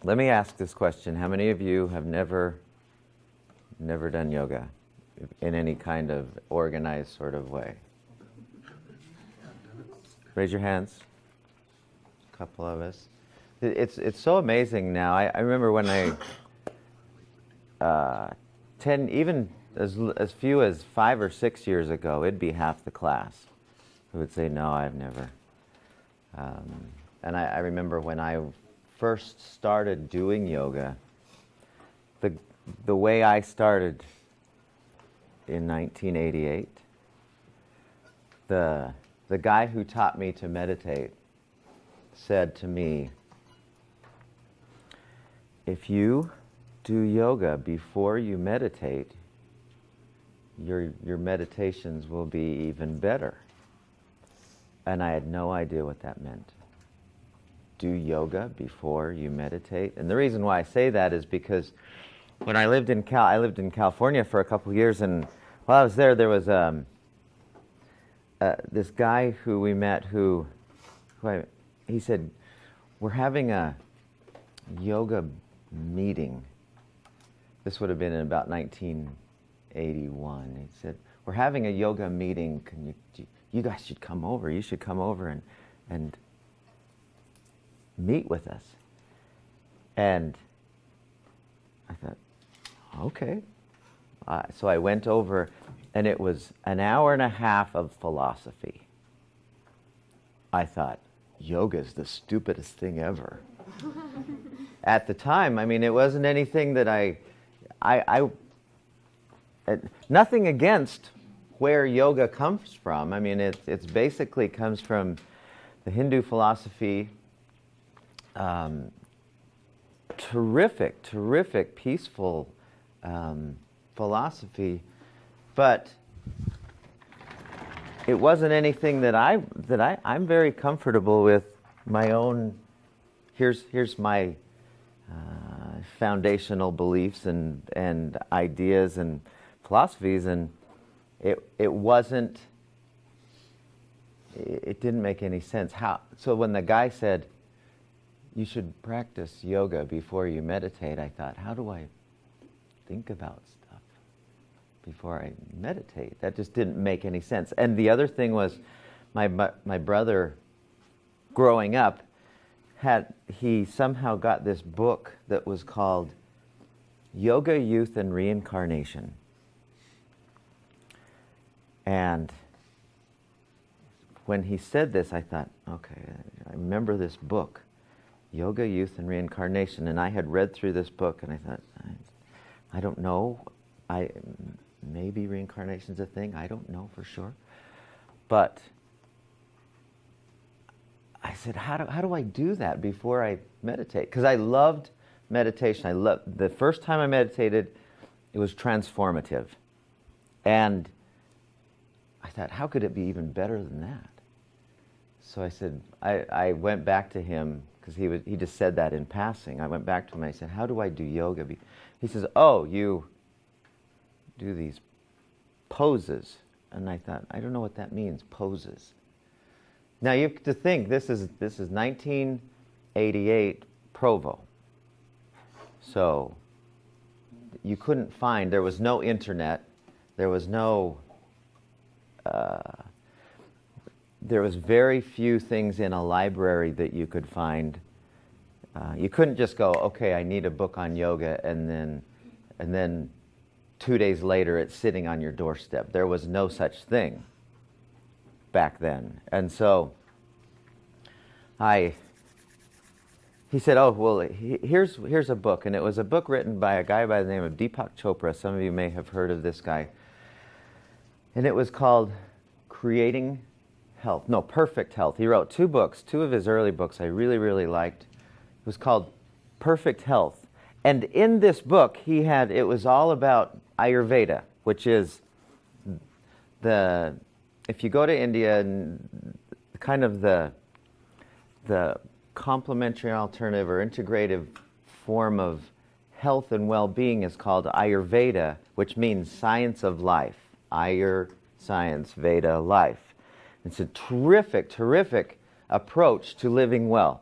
Let me ask this question. How many of you have never done yoga in any kind of organized sort of way? Raise your hands. A couple of us. It's so amazing now. I remember when even as few as 5 or 6 years ago, it'd be half the class who would say, no, I've never. And I remember when I first started doing yoga, the way I started in 1988, the guy who taught me to meditate said to me, if you do yoga before you meditate, your meditations will be even better. And I had no idea what that meant. Do yoga before you meditate. And the reason why I say that is because when I lived in California for a couple of years, and while I was there was this guy who we met he said, we're having a yoga meeting. This would have been in about 1981. He said, we're having a yoga meeting. You guys should come over. You should come over and meet with us. And I thought, okay. So I went over, and it was an hour and a half of philosophy. I thought, yoga's the stupidest thing ever. At the time, I mean, it wasn't anything that nothing against where yoga comes from. I mean, it's basically comes from the Hindu philosophy. Terrific, peaceful philosophy, but it wasn't anything that I'm very comfortable with. My own, here's my foundational beliefs and ideas and philosophies, and it didn't make any sense. So when the guy said, you should practice yoga before you meditate, I thought, how do I think about stuff before I meditate? That just didn't make any sense. And the other thing was, my brother, growing up, he somehow got this book that was called Yoga, Youth, and Reincarnation. And when he said this, I thought, okay, I remember this book, Yoga, Youth, and Reincarnation. And I had read through this book, and I thought, I don't know. Maybe reincarnation's a thing. I don't know for sure. But I said, how do I do that before I meditate? Because I loved meditation. The first time I meditated, it was transformative. And I thought, how could it be even better than that? So I said, I went back to him, because he just said that in passing. I went back to him and I said, how do I do yoga? He says, oh, you do these poses. And I thought, I don't know what that means, poses. Now you have to think, this is 1988 Provo. So you couldn't find, there was no internet, there was no, there was very few things in a library that you could find. You couldn't just go, okay, I need a book on yoga, and then 2 days later it's sitting on your doorstep. There was no such thing back then. And so he said, oh, well, here's a book. And it was a book written by a guy by the name of Deepak Chopra. Some of you may have heard of this guy. And it was called Perfect Health. He wrote 2 books. 2 of his early books I really, really liked. It was called Perfect Health. And in this book, it was all about Ayurveda, which is if you go to India, and kind of the complementary alternative or integrative form of health and well-being is called Ayurveda, which means science of life. Ayur, science, Veda, life. It's a terrific approach to living well.